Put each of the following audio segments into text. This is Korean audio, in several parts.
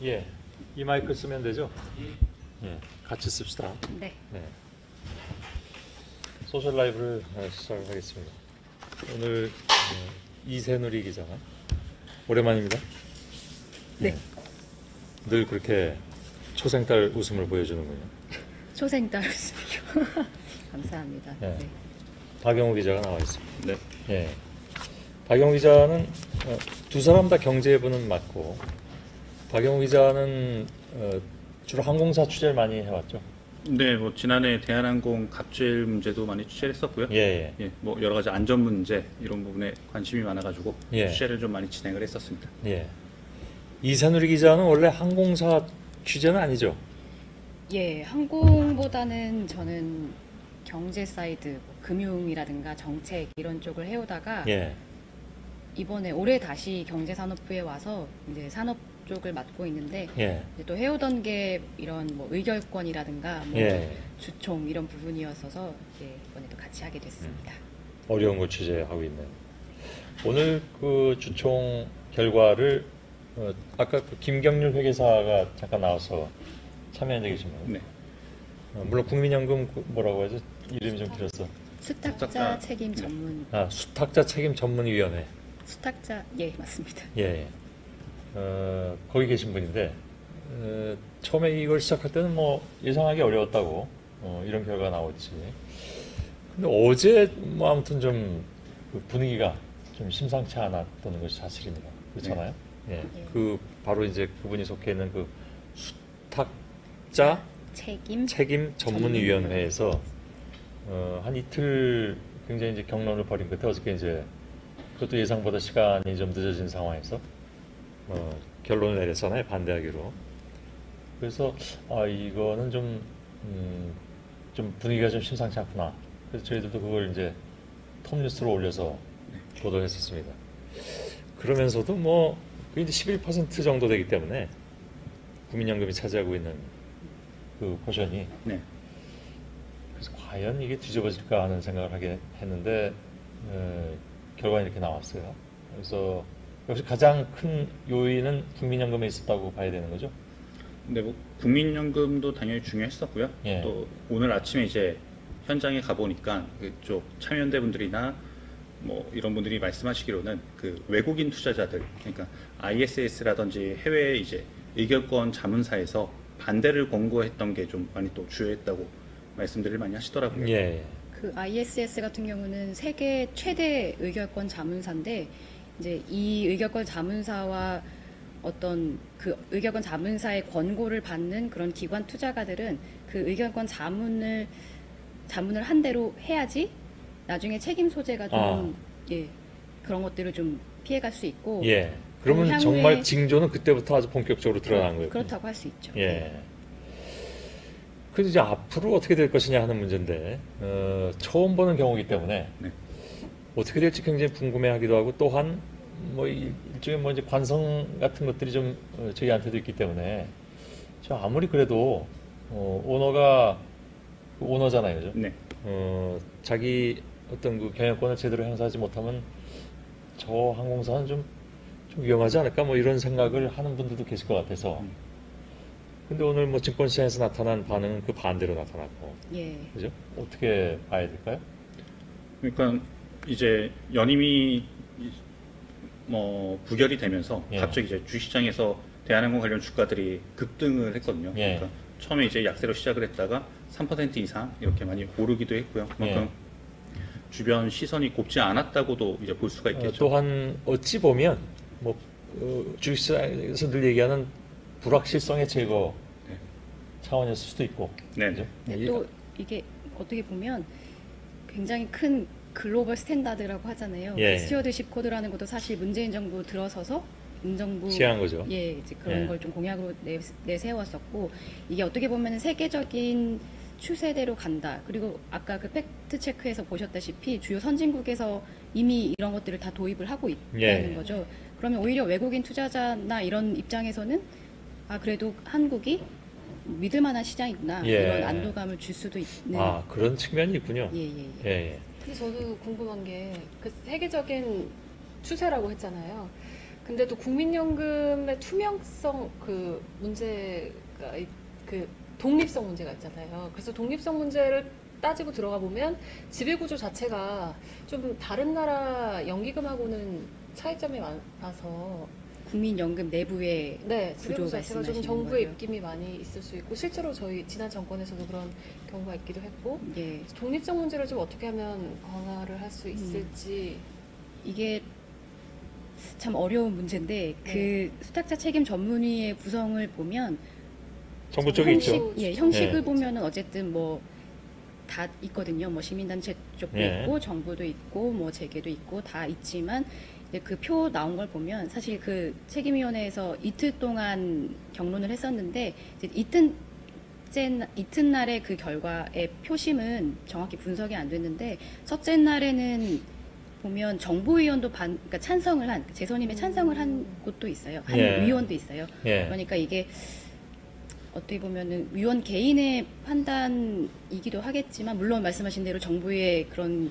예, 이 마이크 쓰면 되죠? 예, 같이 씁시다. 네. 네. 소셜 라이브를 시작하겠습니다. 오늘 이세누리 기자가 오랜만입니다. 네. 늘 그렇게 초생딸 웃음을 보여주는군요. 초생딸 웃음이요. 감사합니다. 네. 네. 박영우 기자가 나와 있습니다. 네. 예. 박영우 기자는 두 사람 다 경제부는 맞고, 박영우 기자는 주로 항공사 취재를 많이 해왔죠. 네, 뭐 지난해 대한항공 갑질 문제도 많이 취재를 했었고요. 예, 예, 뭐 여러 가지 안전 문제 이런 부분에 관심이 많아가지고 예. 취재를 좀 많이 진행을 했었습니다. 예. 이세누리 기자는 원래 항공사 취재는 아니죠. 예, 항공보다는 저는 경제 사이드, 뭐 금융이라든가 정책 이런 쪽을 해오다가 예. 이번에 올해 다시 경제산업부에 와서 이제 산업 쪽을 맡고 있는데 예. 이제 또 해오던 게 이런 뭐 의결권이라든가 뭐 예. 주총 이런 부분이었어서 이제 이번에도 같이 하게 됐습니다. 어려운 거 취재하고 있는. 오늘 그 주총 결과를 아까 그 김경률 회계사가 잠깐 나와서 참여한 적이 있습니다. 네. 물론 국민연금 뭐라고 하죠? 이름이 좀 길었어. 수탁자 수탁자. 책임 네. 전문 수탁자 책임 전문위원회. 수탁자 예 맞습니다. 예. 거기 계신 분인데 처음에 이걸 시작할 때는 뭐 예상하기 어려웠다고 이런 결과가 나왔지. 근데 어제 뭐 아무튼 좀 그 분위기가 좀 심상치 않았던 것이 사실입니다. 그렇잖아요. 예. 예. 그 바로 이제 그분이 속해 있는 그 수탁자 책임 전문위원회에서 한 이틀 굉장히 이제 경론을 벌인 끝에 어저께 이제 그것도 예상보다 시간이 좀 늦어진 상황에서 결론을 내렸잖아요. 반대하기로. 그래서 이거는 좀 분위기가 좀 심상치 않구나. 그래서 저희들도 그걸 이제 톱뉴스로 올려서 보도를 했었습니다. 그러면서도 뭐 그게 이제 11% 정도 되기 때문에 국민연금이 차지하고 있는 그 포션이, 네. 그래서 과연 이게 뒤집어질까 하는 생각을 하게 했는데 결과는 이렇게 나왔어요. 그래서 역시 가장 큰 요인은 국민연금에 있었다고 봐야 되는 거죠. 근데 뭐 국민연금도 당연히 중요했었고요. 예. 또 오늘 아침에 이제 현장에 가보니까 그쪽 참여연대 분들이나 뭐 이런 분들이 말씀하시기로는 그 외국인 투자자들, 그러니까 ISS라든지 해외 이제 의결권 자문사에서 반대를 권고했던 게 좀 많이 또 주요했다고 말씀들을 많이 하시더라고요. 예. 그 ISS 같은 경우는 세계 최대 의결권 자문사인데 이제 이 의결권 자문사와 어떤 그 의결권 자문사의 권고를 받는 그런 기관 투자가들은 그 의결권 자문을 한 대로 해야지 나중에 책임 소재가 좀 예, 그런 것들을 좀 피해갈 수 있고 예. 그러면 향후에 정말 징조는 그때부터 아주 본격적으로 들어간 거예요. 그렇다고 할 수 있죠. 예. 그래서 이제 앞으로 어떻게 될 것이냐 하는 문제인데 처음 보는 경우이기 때문에 네. 어떻게 될지 굉장히 궁금해하기도 하고, 또한 뭐 일종의 뭐 이제 관성 같은 것들이 좀 저희한테도 있기 때문에 저 아무리 그래도 오너가 그 오너잖아요, 그죠? 네. 자기 어떤 그 경영권을 제대로 행사하지 못하면 저 항공사는 좀 위험하지 않을까 뭐 이런 생각을 하는 분들도 계실 것 같아서. 근데 오늘 뭐 증권시장에서 나타난 반응은 그 반대로 나타났고, 예. 그죠? 어떻게 봐야 될까요? 그러니까 이제 연임이 뭐 부결이 되면서 예. 갑자기 이제 주식시장에서 대한항공 관련 주가들이 급등을 했거든요. 예. 그러니까 처음에 이제 약세로 시작을 했다가 3% 이상 이렇게 많이 오르기도 했고요. 그만큼 주변 시선이 곱지 않았다고도 이제 볼 수가 있겠죠. 또한 어찌 보면 뭐 주식시장에서 늘 얘기하는 불확실성의 제거 네. 차원이었을 수도 있고, 네. 그죠? 근데 또 이게 어떻게 보면 굉장히 큰 글로벌 스탠다드라고 하잖아요. 예. 스튜어드십 코드라는 것도 사실 문재인 정부 들어서서 문정부 시행한 거죠. 예, 이제 그런 예. 걸 좀 공약으로 내세웠었고, 이게 어떻게 보면 세계적인 추세대로 간다. 그리고 아까 그 팩트 체크에서 보셨다시피 주요 선진국에서 이미 이런 것들을 다 도입을 하고 있다는 예. 거죠. 그러면 오히려 외국인 투자자나 이런 입장에서는 그래도 한국이 믿을 만한 시장이구나, 예. 이런 안도감을 줄 수도 있는. 그런 측면이 있군요. 예, 예, 예. 예, 예. 근데 저도 궁금한 게 그 세계적인 추세라고 했잖아요. 근데 또 국민연금의 투명성 그 문제가 그 독립성 문제가 있잖아요. 그래서 독립성 문제를 따지고 들어가 보면 지배구조 자체가 좀 다른 나라 연기금하고는 차이점이 많아서 국민연금 내부의 네, 구조 지배구조 자체가 좀 말씀하시는 정부의 거예요? 입김이 많이 있을 수 있고 실제로 저희 지난 정권에서도 그런 경우가 있기도 했고 예, 독립성 문제를 좀 어떻게 하면 강화를 할 수 있을지 이게 참 어려운 문제인데 그 수탁자 책임 전문위의 구성을 보면 정부 쪽에 있죠. 형식을 예. 보면은 어쨌든 뭐 다 있거든요. 뭐 시민단체 쪽도 예. 있고 정부도 있고 뭐 재계도 있고 다 있지만 그 표 나온 걸 보면 사실 그 책임위원회에서 이틀 동안 경론을 했었는데 이제 이튿날에 그 결과의 표심은 정확히 분석이 안 됐는데 첫째 날에는 보면 정보위원도 그러니까 찬성을 한 재선임에 찬성을 한 곳도 있어요. 한 예. 위원도 있어요. 예. 그러니까 이게 어떻게 보면은 위원 개인의 판단이기도 하겠지만 물론 말씀하신 대로 정부의 그런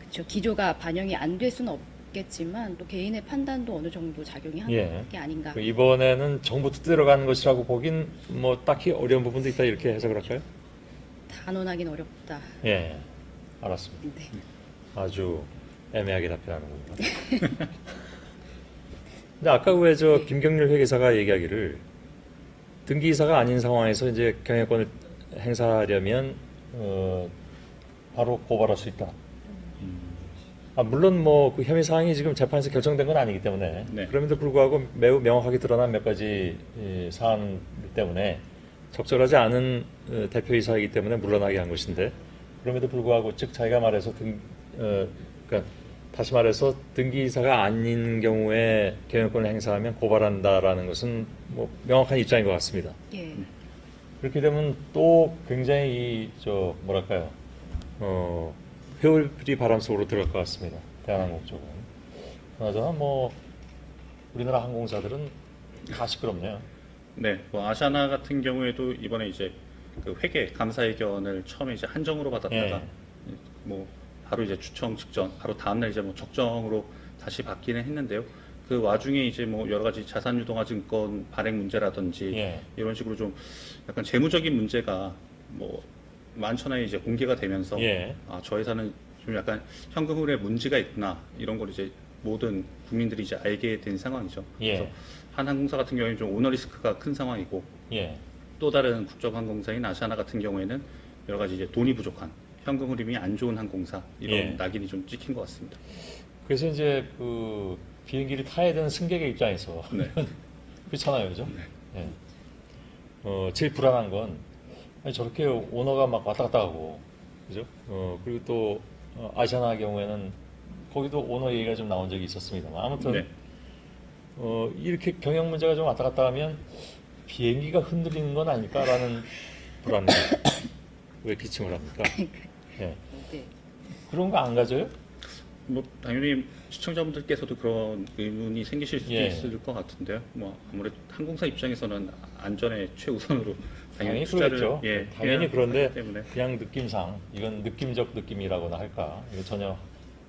그쵸, 기조가 반영이 안 될 수는 없겠지만 또 개인의 판단도 어느 정도 작용이 하는 예. 게 아닌가. 그 이번에는 정부 뜻대로 가는 것이라고 보긴 뭐 딱히 어려운 부분도 있다 이렇게 해석을 할까요? 단언하기는 어렵다. 예, 알았습니다. 네. 아주 애매하게 답변하는 겁니다. 근데 아까 왜 저 김경률 회계사가 얘기하기를 등기이사가 아닌 상황에서 이제 경영권을 행사하려면 바로 고발할 수 있다. 물론 뭐 그 혐의 사항이 지금 재판에서 결정된 건 아니기 때문에 네. 그럼에도 불구하고 매우 명확하게 드러난 몇 가지 사안 때문에 적절하지 않은 대표이사이기 때문에 물러나게 한 것인데 그럼에도 불구하고 즉 자기가 말해서 그러니까 다시 말해서 등기이사가 아닌 경우에 경영권을 행사하면 고발한다라는 것은 뭐 명확한 입장인 것 같습니다. 예. 그렇게 되면 또 굉장히 뭐랄까요, 회오리 바람 속으로 들어갈 것 같습니다. 대한항공 쪽은. 그나저나 뭐 우리나라 항공사들은 다 시끄럽네요. 네, 뭐 아시아나 같은 경우에도 이번에 이제 그 회계 감사의견을 처음에 이제 한정으로 받았다가 뭐 바로 이제 추청 직전, 바로 다음날 이제 뭐 적정으로 다시 받기는 했는데요. 그 와중에 이제 뭐 여러 가지 자산 유동화 증권 발행 문제라든지 예. 이런 식으로 좀 약간 재무적인 문제가 뭐 만천하에 이제 공개가 되면서 예. 저 회사는 좀 약간 현금 흐름에 문제가 있구나 이런 걸 이제 모든 국민들이 이제 알게 된 상황이죠. 예. 그래서 한 항공사 같은 경우에는 좀 오너 리스크가 큰 상황이고 예. 또 다른 국적항공사인 아시아나 같은 경우에는 여러 가지 이제 돈이 부족한 현금 흐름이 안 좋은 항공사 이런 예. 낙인이 좀 찍힌 것 같습니다. 그래서 이제 그 비행기를 타야 되는 승객의 입장에서 네. 그렇잖아요, 그죠? 예. 제일 불안한 건 아니, 저렇게 오너가 막 왔다 갔다 하고, 그죠? 그리고 또 아시아나 경우에는 거기도 오너 얘기가 좀 나온 적이 있었습니다만 아무튼 네. 이렇게 경영 문제가 좀 왔다 갔다 하면 비행기가 흔들리는 건 아닐까라는 불안감 왜 기침을 합니까? 예. 네. 그런 거 안 가져요? 뭐 당연히 시청자분들께서도 그런 의문이 생기실 수도 예. 있을 것 같은데요. 뭐 아무래도 항공사 입장에서는 안전에 최우선으로 당연히 당연히 투자를 그렇겠죠. 당연히 해야 그런데 하기 때문에 그냥 느낌상 이건 느낌적 느낌이라고나 할까? 이거 전혀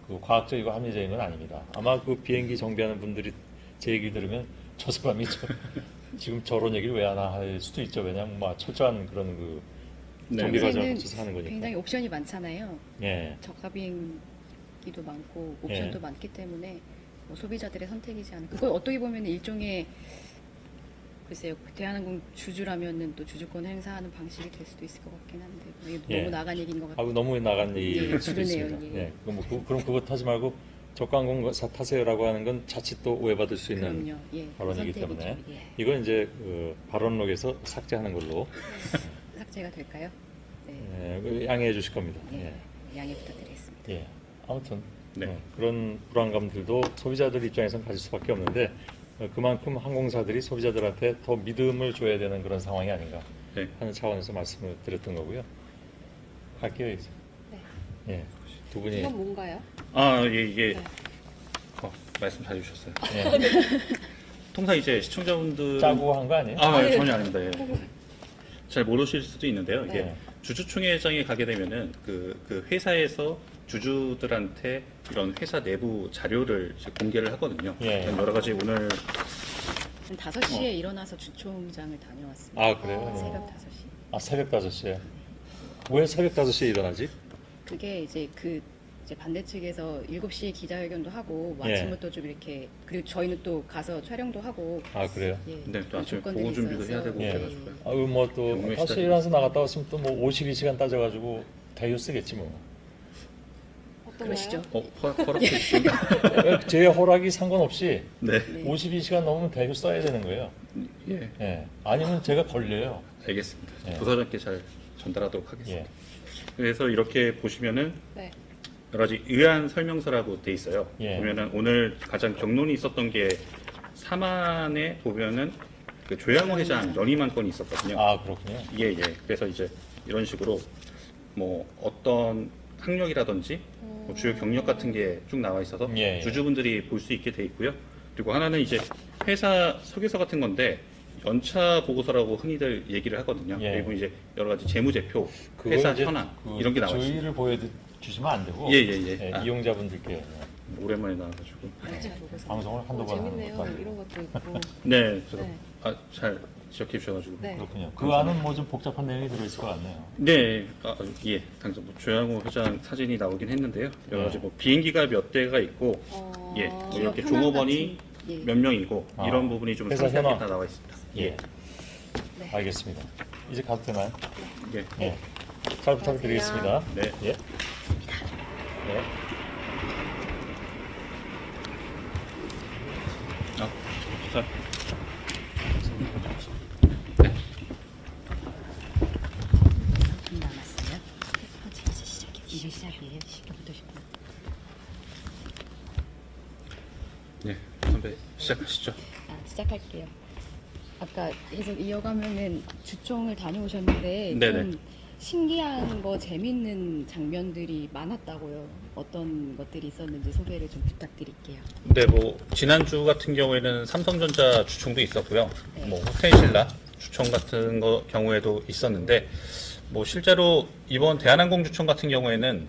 그 과학적이고 합리적인 건 아닙니다. 아마 그 비행기 정비하는 분들이 제 얘기 들으면 저 사람이 지금 저런 얘기를 왜 하나 할 수도 있죠. 왜냐면 뭐 철저한 그런 그 네. 정비 과정을 요새는 거쳐서 하는 거니까. 굉장히 옵션이 많잖아요. 예. 저가 비행기도 많고 옵션도 예. 많기 때문에 뭐 소비자들의 선택이지 않을까. 그건 어떻게 보면 일종의 글쎄요, 대한항공 주주라면은 또 주주권 행사하는 방식이 될 수도 있을 것 같긴 한데 이게 예. 너무 나간 얘기인 것 같아요. 너무 나간 얘기일 예, 수도 그러네요, 있습니다. 예. 예. 그럼 그거 타지 말고 저가항공사 타세요라고 하는 건 자칫 또 오해받을 수 있는 그럼요. 예. 발언이기 선택이죠. 때문에 예. 이건 이제 발언록에서 삭제하는 걸로 삭제가 될까요? 네. 양해해 주실 겁니다. 예. 예. 양해 부탁드리겠습니다. 예. 아무튼 네. 그런 불안감들도 소비자들 입장에서는 가질 수밖에 없는데 그만큼 항공사들이 소비자들한테 더 믿음을 줘야 되는 그런 상황이 아닌가 네. 하는 차원에서 말씀을 드렸던 거고요. 갈게요 이제. 네. 예. 두 분이 이건 뭔가요? 이게 네. 말씀 잘 해주셨어요. 예. 통상 이제 시청자분들 짜고 한 거 아니에요? 전혀 아닙니다. 예. 잘 모르실 수도 있는데요. 이게 네. 주주총회장에 가게 되면은 그 회사에서 주주들한테 이런 회사 내부 자료를 이제 공개를 하거든요. 예. 여러 가지 오늘 5시에 일어나서 주총장을 다녀왔습니다. 아, 그래요? 새벽 5시. 아, 새벽 5시에. 왜 새벽 5시에 일어나지? 그게 이제 이제 반대 측에서 7시에 기자회견도 하고 예. 아침부터 좀 이렇게 그리고 저희는 또 가서 촬영도 하고 아, 그래요? 예, 네, 또 아침에 조건들이 보고 준비도 있어서 해야 되고 예. 그래가지고요. 아유, 뭐 또 경무에 5시에 시달리고 일어나서 나갔다 왔으면 또 뭐 52시간 따져가지고 대유 쓰겠지 뭐. 어떤가요? 그러시죠? 허락해 주시면. 제 허락이 상관없이 네. 네. 52시간 넘으면 대유 써야 되는 거예요. 예. 예. 아니면 제가 걸려요. 알겠습니다. 예. 부사장께 잘 전달하도록 하겠습니다. 예. 그래서 이렇게 보시면은 네. 여러 가지 의안 설명서라고 돼 있어요. 예. 보면은 오늘 가장 경론이 있었던 게 사만에 보면은 그 조양호 회장 연임 안건이 있었거든요. 아, 그렇군요. 예, 예. 그래서 이제 이런 식으로 뭐 어떤 학력이라든지 뭐 주요 경력 같은 게 쭉 나와 있어서 예, 예. 주주분들이 볼 수 있게 돼 있고요. 그리고 하나는 이제 회사 소개서 같은 건데 연차 보고서라고 흔히들 얘기를 하거든요. 예. 그리고 이제 여러 가지 재무제표, 그거 회사 이제 현황 그 이런 게 나와 있습니다. 저희를 보여주시면 안 되고 예, 예, 예. 아. 이용자분들께 오랜만에 나와가지고. 방송을 한두 번 하는 재밌네요. 것도 아니고. 이런 것도 있고. 네, 그래서 네. 잘 지적해 주셔가지고. 네. 그렇군요. 그 안은 뭐 좀 복잡한 내용이 들어있을 것 같네요. 네, 예, 당장 뭐 조양호 회장 사진이 나오긴 했는데요. 여러 가지 네. 뭐 비행기가 몇 대가 있고, 예, 뭐 기업 이렇게 현황 종업원이 같은- 예. 몇 명이고 아, 이런 부분이 좀 회사 상세하게 현황. 다 나와 있습니다. 예. 네. 알겠습니다. 이제 가도 되나요? 예, 예. 잘 부탁드리겠습니다. 네. 예. 네. 자, 남았어요. 이제 시작이에요. 10분부터 10분. 네, 선배 시작하시죠. 시작할게요. 아까 계속 이어가면은 주총을 다녀오셨는데 네네. 좀 신기한 뭐 재밌는 장면들이 많았다고요. 어떤 것들이 있었는지 소개를 좀 부탁드릴게요. 네, 뭐 지난주 같은 경우에는 삼성전자 주총도 있었고요. 뭐 호텔신라 주총 같은 경우에도 있었는데, 뭐 실제로 이번 대한항공 주총 같은 경우에는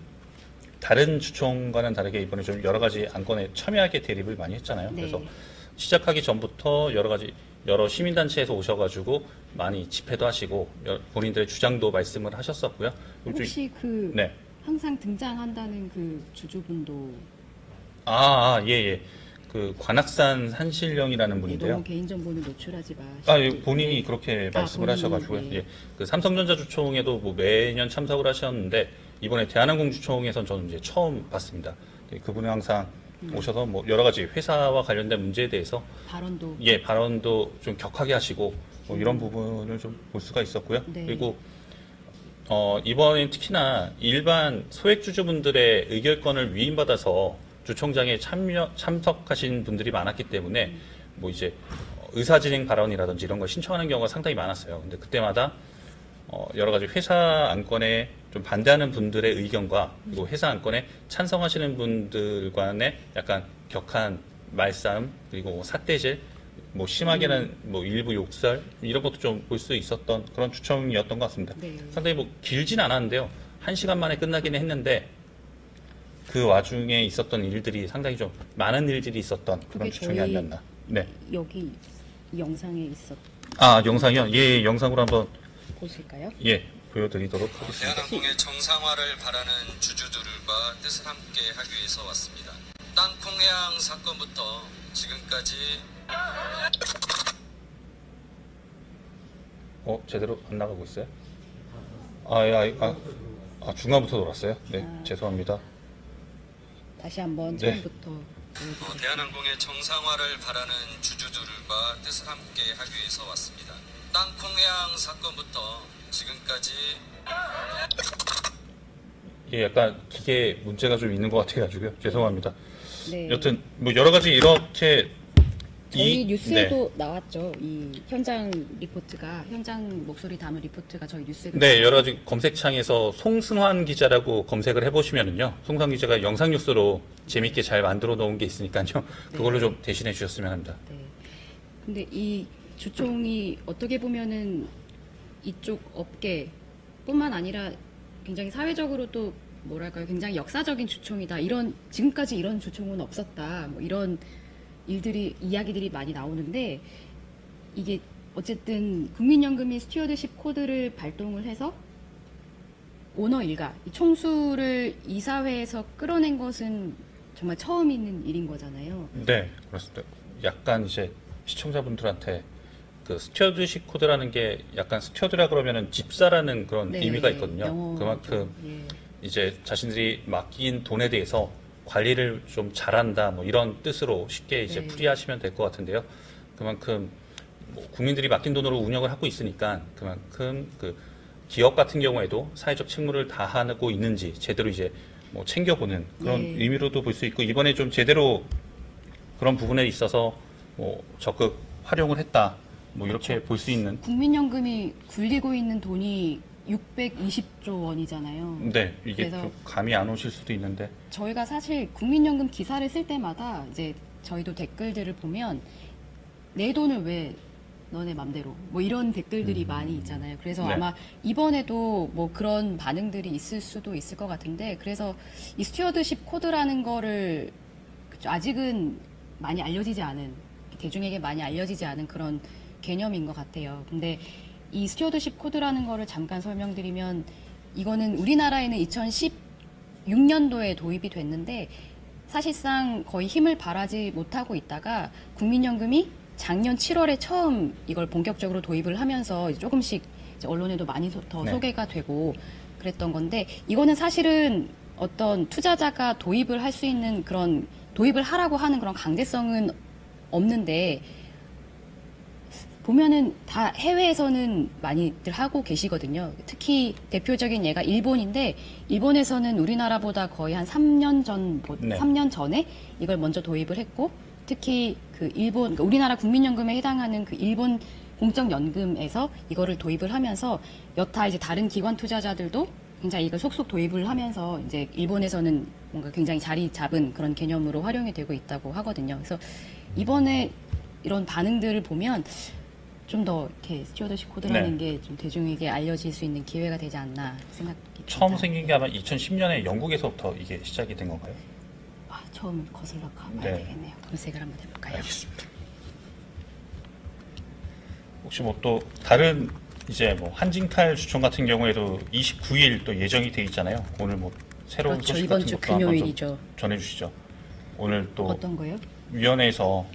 다른 주총과는 다르게 이번에 좀 여러 가지 안건에 첨예하게 대립을 많이 했잖아요. 네. 그래서 시작하기 전부터 여러 시민단체에서 오셔가지고 많이 집회도 하시고 본인들의 주장도 말씀을 하셨었고요. 그리고 혹시 그 네. 항상 등장한다는 그 주주분도 예, 예. 그 관악산 산신령이라는 분인데요. 너무 개인정보는 노출하지 마. 예, 본인이 그렇게 말씀을 본인이, 하셔가지고요. 예. 예, 그 삼성전자 주총에도 뭐 매년 참석을 하셨는데 이번에 대한항공 주총에선 저는 이제 처음 봤습니다. 예, 그분은 항상 오셔서 뭐 여러 가지 회사와 관련된 문제에 대해서 발언도 발언도 좀 격하게 하시고 뭐 이런 부분을 좀 볼 수가 있었고요. 네. 그리고 이번엔 특히나 일반 소액 주주분들의 의결권을 위임받아서 주총장에 참석하신 분들이 많았기 때문에 뭐 이제 의사진행 발언이라든지 이런 걸 신청하는 경우가 상당히 많았어요. 근데 그때마다 여러 가지 회사 안건에 좀 반대하는 분들의 의견과 그리고 회사 안건에 찬성하시는 분들 간의 약간 격한 말싸움 그리고 삿대질 뭐 심하게는 뭐 일부 욕설 이런 것도 좀 볼 수 있었던 그런 주총이었던 것 같습니다. 네. 상당히 뭐 길진 않았는데요. 1시간 만에 끝나기는 했는데 그 와중에 있었던 일들이 상당히 좀 많은 일들이 있었던 그런 그게 주총이 저희- 아니었나. 네. 여기 영상에 있었 영상이요? 예, 영상으로 한번 보실까요? 보여드리도록 하겠습니다. 대한항공의 정상화를 바라는 주주들과 뜻을 함께 하기 위해서 왔습니다. 땅콩해양 사건부터 지금까지 제대로 안 나가고 있어요? 중간부터 돌았어요? 네, 죄송합니다. 다시 한번 네. 처음부터 보여드릴게요. 대한항공의 정상화를 바라는 주주들과 뜻을 함께 하기 위해서 왔습니다. 땅콩해양 사건부터 지금까지 약간 기계 문제가 좀 있는 것 같아가지고요. 죄송합니다. 네. 여튼 뭐 여러 가지 이렇게 저희 네. 뉴스에도 나왔죠. 이 현장 리포트가 현장 목소리 담은 리포트가 저희 뉴스에도 네, 여러 가지 검색창에서 송승환 기자라고 검색을 해보시면은요, 송승환 기자가 영상 뉴스로 재밌게 잘 만들어 놓은 게 있으니까요, 그걸로 좀 대신해 주셨으면 합니다. 네. 근데 이 주총이 어떻게 보면은 이쪽 업계뿐만 아니라 굉장히 사회적으로 또 뭐랄까요, 굉장히 역사적인 주총이다. 이런 지금까지 이런 주총은 없었다. 뭐 이런 이야기들이 많이 나오는데 이게 어쨌든 국민연금이 스튜어드십 코드를 발동을 해서 오너 일가, 이 총수를 이사회에서 끌어낸 것은 정말 처음 있는 일인 거잖아요. 네, 그렇습니다. 약간 이제 시청자분들한테 그 스튜어드십 코드라는 게 약간 스튜어드라 그러면은 집사라는 그런 네, 의미가 있거든요. 영어죠. 그만큼 예. 이제 자신들이 맡긴 돈에 대해서 관리를 좀 잘한다, 뭐 이런 뜻으로 쉽게 이제 네. 풀이하시면 될 것 같은데요. 그만큼 뭐 국민들이 맡긴 돈으로 운영을 하고 있으니까 그만큼 그 기업 같은 경우에도 사회적 책무를 다하고 있는지 제대로 이제 뭐 챙겨보는 그런 네. 의미로도 볼 수 있고, 이번에 좀 제대로 그런 부분에 있어서 뭐 적극 활용을 했다, 뭐 이렇게 볼 수 있는. 국민연금이 굴리고 있는 돈이 620조 원이잖아요. 네, 이게 그래서 좀 감이 안 오실 수도 있는데. 저희가 사실 국민연금 기사를 쓸 때마다 이제 저희도 댓글들을 보면 내 돈을 왜 너네 맘대로 뭐 이런 댓글들이 많이 있잖아요. 그래서 네. 아마 이번에도 뭐 그런 반응들이 있을 수도 있을 것 같은데, 그래서 이 스튜어드십 코드라는 거를 아직은 많이 알려지지 않은, 대중에게 많이 알려지지 않은 그런 개념인 것 같아요. 근데 이 스튜어드십 코드라는 거를 잠깐 설명드리면, 이거는 우리나라에는 2016년도에 도입이 됐는데 사실상 거의 힘을 발하지 못하고 있다가 국민연금이 작년 7월에 처음 이걸 본격적으로 도입을 하면서 조금씩 이제 언론에도 많이 더 네. 소개가 되고 그랬던 건데, 이거는 사실은 어떤 투자자가 도입을 할 수 있는 그런, 도입을 하라고 하는 그런 강제성은 없는데, 보면은 다 해외에서는 많이들 하고 계시거든요. 특히 대표적인 예가 일본인데, 일본에서는 우리나라보다 거의 한 3년 전, 네. 3년 전에 이걸 먼저 도입을 했고, 특히 그 일본, 그러니까 우리나라 국민연금에 해당하는 그 일본 공적연금에서 이거를 도입을 하면서 여타 이제 다른 기관 투자자들도 굉장히 이걸 속속 도입을 하면서 이제 일본에서는 뭔가 굉장히 자리 잡은 그런 개념으로 활용이 되고 있다고 하거든요. 그래서 이번에 이런 반응들을 보면 좀 더 이렇게 스튜어드십 코드라는 네. 게 좀 대중에게 알려질 수 있는 기회가 되지 않나 생각이 듭니다. 처음 생긴 게 아마 2010년에 영국에서부터 이게 시작이 된 건가요? 아, 처음 거슬러 가봐야 네. 되겠네요. 검색을 한번 해볼까요? 알겠습니다. 혹시 뭐 또 다른 이제 뭐 한진칼 주총 같은 경우에도 29일 또 예정이 돼 있잖아요. 오늘 뭐 새로운 그렇죠. 소식 이번 같은 주 것도 한번 좀 금요일이죠. 전해주시죠. 오늘 또 어떤 거요? 위원회에서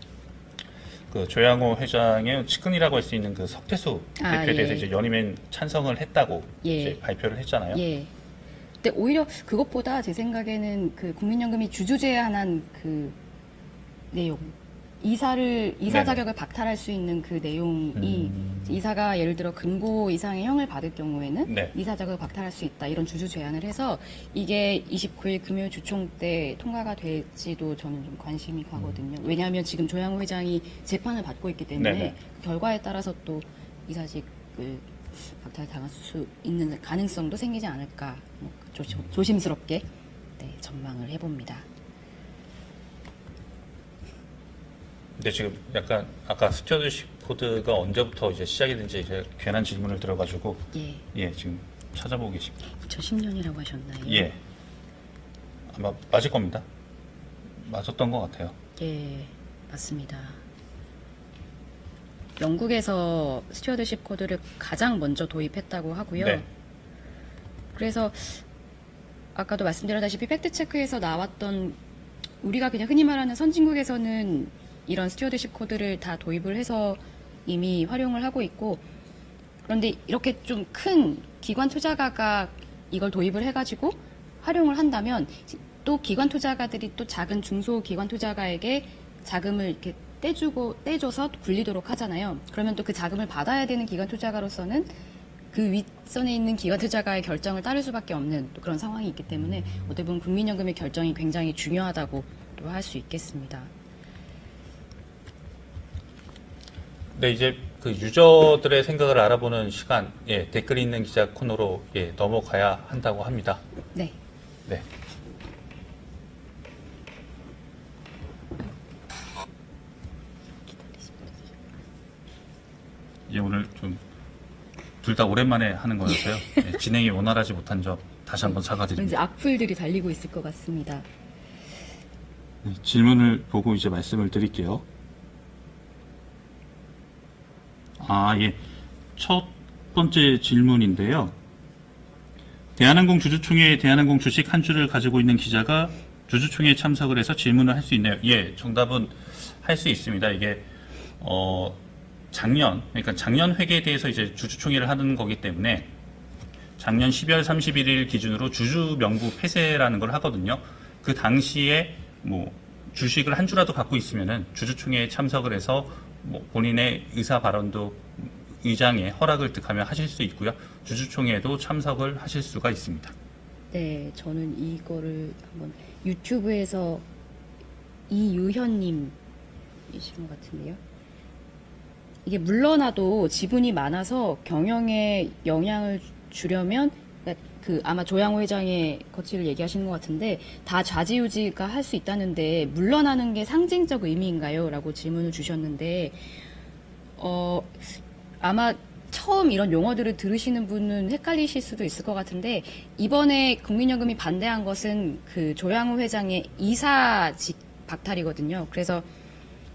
그 조양호 회장의 측근이라고 할 수 있는 그 석태수 아, 대표에 대해서 예. 이제 연임엔 찬성을 했다고 예. 이제 발표를 했잖아요. 예. 근데 오히려 그것보다 제 생각에는 그 국민연금이 주주제한한 그 내용, 이사 네네. 자격을 박탈할 수 있는 그 내용이, 이사가 예를 들어 금고 이상의 형을 받을 경우에는 네. 이사 자격을 박탈할 수 있다, 이런 주주 제한을 해서 이게 29일 금요일 주총 때 통과가 될지도 저는 좀 관심이 가거든요. 왜냐하면 지금 조양호 회장이 재판을 받고 있기 때문에 네네. 그 결과에 따라서 또 이사직을 박탈당할 수 있는 가능성도 생기지 않을까, 뭐 조심스럽게 네, 전망을 해봅니다. 근데 지금 약간 아까 스튜어드십 코드가 언제부터 이제 시작이 된지 제가 괜한 질문을 들어가지고 예, 지금 찾아보고 계십니다. 2010년이라고 하셨나요? 예, 아마 맞을 겁니다. 맞았던 것 같아요. 예, 맞습니다. 영국에서 스튜어드십 코드를 가장 먼저 도입했다고 하고요. 네. 그래서 아까도 말씀드렸다시피 팩트체크에서 나왔던, 우리가 그냥 흔히 말하는 선진국에서는 이런 스튜어드십 코드를 다 도입을 해서 이미 활용을 하고 있고, 그런데 이렇게 좀 큰 기관 투자가가 이걸 도입을 해가지고 활용을 한다면 또 기관 투자가들이 또 작은 중소 기관 투자가에게 자금을 이렇게 떼줘서 굴리도록 하잖아요. 그러면 또 그 자금을 받아야 되는 기관 투자가로서는 그 윗선에 있는 기관 투자가의 결정을 따를 수밖에 없는 또 그런 상황이 있기 때문에 어떻게 보면 국민연금의 결정이 굉장히 중요하다고 또 할 수 있겠습니다. 네, 이제 그 유저들의 생각을 알아보는 시간, 댓글 있는 기자 코너로 넘어가야 한다고 합니다. 네. 네. 오늘 좀 둘 다 오랜만에 하는 거여서요. 진행이 원활하지 못한 점 다시 한번 왠지 사과드립니다. 악플들이 달리고 있을 것 같습니다. 네, 질문을 보고 이제 말씀을 드릴게요. 예. 첫 번째 질문인데요. 대한항공 주주총회에 대한항공 주식 한 주를 가지고 있는 기자가 주주총회에 참석을 해서 질문을 할 수 있나요? 예, 정답은 할 수 있습니다. 이게 그러니까 작년 회계에 대해서 이제 주주총회를 하는 거기 때문에 작년 12월 31일 기준으로 주주 명부 폐쇄라는 걸 하거든요. 그 당시에 뭐 주식을 한 주라도 갖고 있으면은 주주총회에 참석을 해서 뭐 본인의 의사 발언도 의장의 허락을 득하며 하실 수 있고요. 주주총회에도 참석을 하실 수가 있습니다. 네, 저는 이거를 한번 유튜브에서 이유현님이신 것 같은데요. 이게 물러나도 지분이 많아서 경영에 영향을 주려면 아마 조양호 회장의 거취를 얘기하시는 것 같은데 다 좌지우지가 할 수 있다는데 물러나는 게 상징적 의미인가요? 라고 질문을 주셨는데 아마 처음 이런 용어들을 들으시는 분은 헷갈리실 수도 있을 것 같은데 이번에 국민연금이 반대한 것은 그 조양호 회장의 이사직 박탈이거든요. 그래서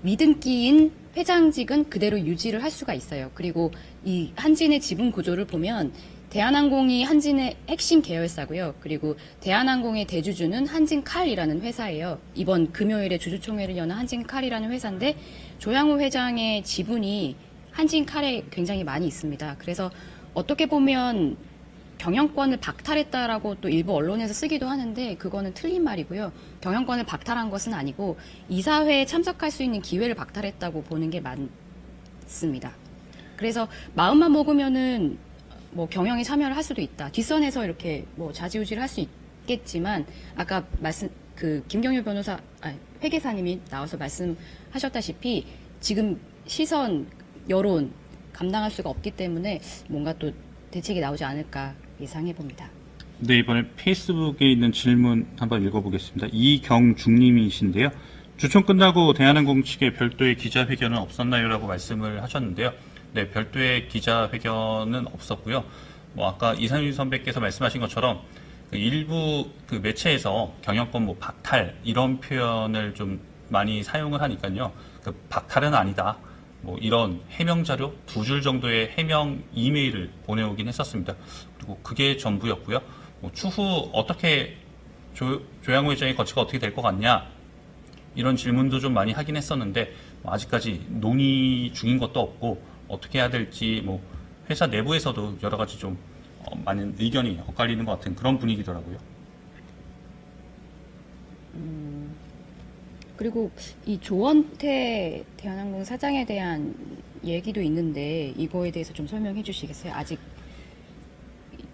미등기인 회장직은 그대로 유지를 할 수가 있어요. 그리고 이 한진의 지분 구조를 보면 대한항공이 한진의 핵심 계열사고요. 그리고 대한항공의 대주주는 한진칼이라는 회사예요. 이번 금요일에 주주총회를 여는 한진칼이라는 회사인데 조양호 회장의 지분이 한진칼에 굉장히 많이 있습니다. 그래서 어떻게 보면 경영권을 박탈했다라고 또 일부 언론에서 쓰기도 하는데 그거는 틀린 말이고요. 경영권을 박탈한 것은 아니고 이사회에 참석할 수 있는 기회를 박탈했다고 보는 게 맞습니다. 그래서 마음만 먹으면은 뭐 경영에 참여를 할 수도 있다. 뒷선에서 이렇게 뭐 좌지우지를 할 수 있겠지만 아까 김경률 회계사님이 나와서 말씀하셨다시피 지금 시선, 여론 감당할 수가 없기 때문에 뭔가 또 대책이 나오지 않을까 예상해 봅니다. 네, 이번에 페이스북에 있는 질문 한번 읽어보겠습니다. 이경중님이신데요. 주총 끝나고 대한항공 측에 별도의 기자회견은 없었나요? 라고 말씀을 하셨는데요. 네, 별도의 기자회견은 없었고요. 뭐 아까 이상윤 선배께서 말씀하신 것처럼 일부 그 매체에서 경영권 뭐 박탈 이런 표현을 좀 많이 사용을 하니까요. 그 박탈은 아니다. 뭐 이런 해명 자료 2줄 정도의 해명 이메일을 보내오긴 했었습니다. 그리고 그게 전부였고요. 뭐 추후 어떻게 조양호 회장의 거취가 어떻게 될 것 같냐 이런 질문도 좀 많이 하긴 했었는데 뭐 아직까지 논의 중인 것도 없고 어떻게 해야 될지 뭐 회사 내부에서도 여러 가지 좀 많은 의견이 엇갈리는 것 같은 그런 분위기더라고요. 그리고 이 조원태 대한항공 사장에 대한 얘기도 있는데 이거에 대해서 좀 설명해 주시겠어요? 아직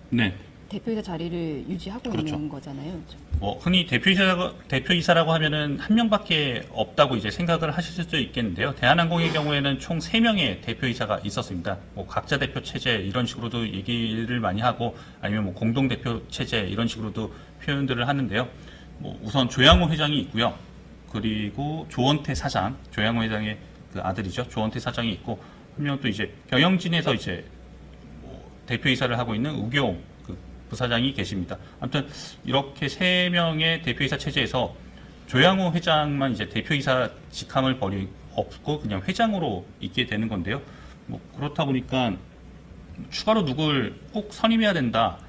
네. 대표이사 자리를 유지하고 그렇죠. 있는 거잖아요. 뭐 흔히 대표이사라고 하면은 한 명밖에 없다고 이제 생각을 하실 수도 있겠는데요. 대한항공의 경우에는 총 3명의 대표이사가 있었습니다. 뭐 각자 대표 체제 이런 식으로도 얘기를 많이 하고 아니면 뭐 공동 대표 체제 이런 식으로도 표현들을 하는데요. 뭐 우선 조양호 회장이 있고요. 그리고 조원태 사장, 조양호 회장의 그 아들이죠. 조원태 사장이 있고 한 명 또 이제 경영진에서 이제 뭐 대표이사를 하고 있는 우경 그 부사장이 계십니다. 아무튼 이렇게 3명의 대표이사 체제에서 조양호 회장만 이제 대표이사 직함을 없고 그냥 회장으로 있게 되는 건데요. 뭐 그렇다 보니까 추가로 누굴 꼭 선임해야 된다,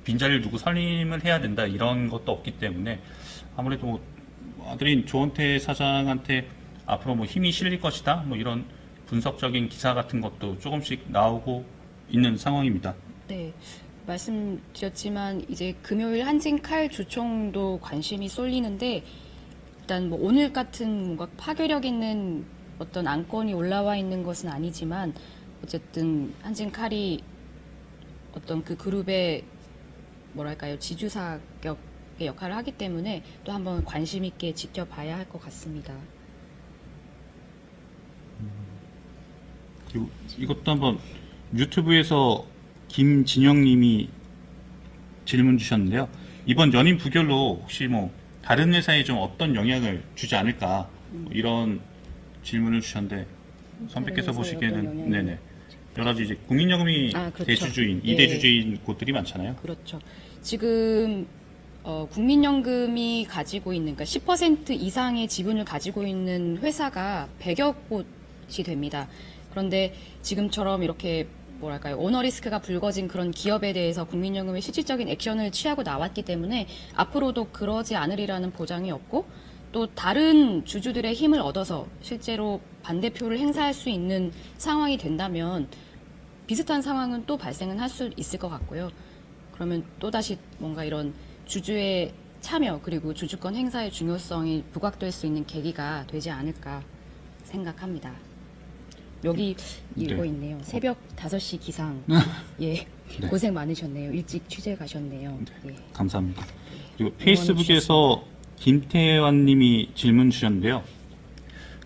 빈자리를 누구 선임을 해야 된다 이런 것도 없기 때문에 아무래도 뭐 아들인 조원태 사장한테 앞으로 뭐 힘이 실릴 것이다 뭐 이런 분석적인 기사 같은 것도 조금씩 나오고 있는 상황입니다. 네, 말씀드렸지만 이제 금요일 한진칼 주총도 관심이 쏠리는데 일단 뭐 오늘 같은 뭔가 파괴력 있는 어떤 안건이 올라와 있는 것은 아니지만 어쨌든 한진칼이 어떤 그 그룹의 뭐랄까요 지주사격의 역할을 하기 때문에 또 한번 관심 있게 지켜봐야 할 것 같습니다. 그리고 이것도 한번 유튜브에서 김진영님이 질문 주셨는데요. 이번 연임 부결로 혹시 뭐 다른 회사에 좀 어떤 영향을 주지 않을까 뭐 이런 질문을 주셨는데 선배께서 다른 회사에 어떤 보시기에는 영향을? 네네 여러 가지 이제 국민연금이 그렇죠. 대주주인 예. 2대주주인 곳들이 많잖아요. 그렇죠. 지금 국민연금이 가지고 있는, 그러니까 10% 이상의 지분을 가지고 있는 회사가 100여 곳이 됩니다. 그런데 지금처럼 이렇게 뭐랄까요, 오너 리스크가 불거진 그런 기업에 대해서 국민연금이 실질적인 액션을 취하고 나왔기 때문에 앞으로도 그러지 않으리라는 보장이 없고, 또 다른 주주들의 힘을 얻어서 실제로 반대표를 행사할 수 있는 상황이 된다면 비슷한 상황은 또 발생은 할 수 있을 것 같고요. 그러면 또다시 뭔가 이런 주주의 참여 그리고 주주권 행사의 중요성이 부각될 수 있는 계기가 되지 않을까 생각합니다. 여기 읽고 네. 있네요. 새벽 5시 기상. 예. 네. 고생 많으셨네요. 일찍 취재 가셨네요. 예. 감사합니다. 그리고 페이스북에서 김태환 님이 질문 주셨는데요.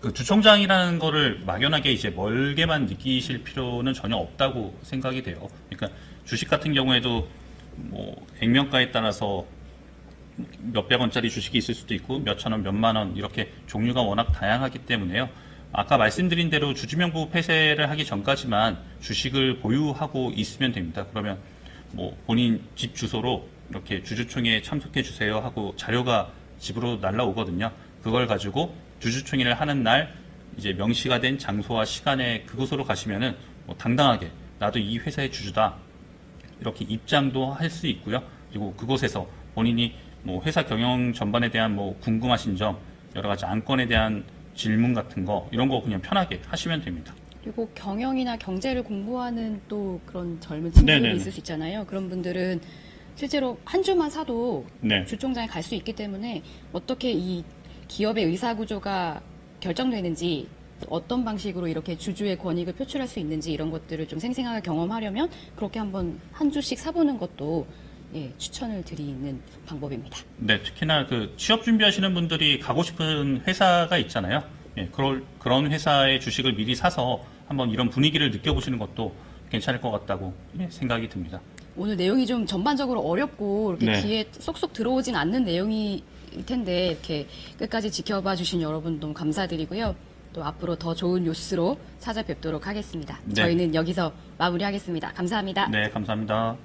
그 주총장이라는 거를 막연하게 이제 멀게만 느끼실 필요는 전혀 없다고 생각이 돼요. 그러니까 주식 같은 경우에도 뭐 액면가에 따라서 몇백 원짜리 주식이 있을 수도 있고 몇천 원, 몇만 원 이렇게 종류가 워낙 다양하기 때문에요. 아까 말씀드린 대로 주주명부 폐쇄를 하기 전까지만 주식을 보유하고 있으면 됩니다. 그러면 뭐 본인 집 주소로 이렇게 주주총회에 참석해 주세요 하고 자료가 집으로 날라오거든요. 그걸 가지고 주주총회를 하는 날 이제 명시가 된 장소와 시간에 그곳으로 가시면은 뭐 당당하게 나도 이 회사의 주주다 이렇게 입장도 할 수 있고요. 그리고 그곳에서 본인이 뭐 회사 경영 전반에 대한 뭐 궁금하신 점, 여러 가지 안건에 대한 질문 같은 거 이런 거 그냥 편하게 하시면 됩니다. 그리고 경영이나 경제를 공부하는 또 그런 젊은 친구들이 네네네. 있을 수 있잖아요. 그런 분들은 실제로 한 주만 사도 네. 주총장에 갈 수 있기 때문에 어떻게 이 기업의 의사구조가 결정되는지, 어떤 방식으로 이렇게 주주의 권익을 표출할 수 있는지 이런 것들을 좀 생생하게 경험하려면 그렇게 한번 한 주씩 사보는 것도 예, 추천을 드리는 방법입니다. 네, 특히나 그 취업 준비하시는 분들이 가고 싶은 회사가 있잖아요. 예, 그런 회사의 주식을 미리 사서 한번 이런 분위기를 느껴보시는 것도 괜찮을 것 같다고 예, 생각이 듭니다. 오늘 내용이 좀 전반적으로 어렵고 이렇게 네. 귀에 쏙쏙 들어오진 않는 내용일 텐데 이렇게 끝까지 지켜봐 주신 여러분 너무 감사드리고요. 또 앞으로 더 좋은 뉴스로 찾아뵙도록 하겠습니다. 네. 저희는 여기서 마무리하겠습니다. 감사합니다. 네, 감사합니다.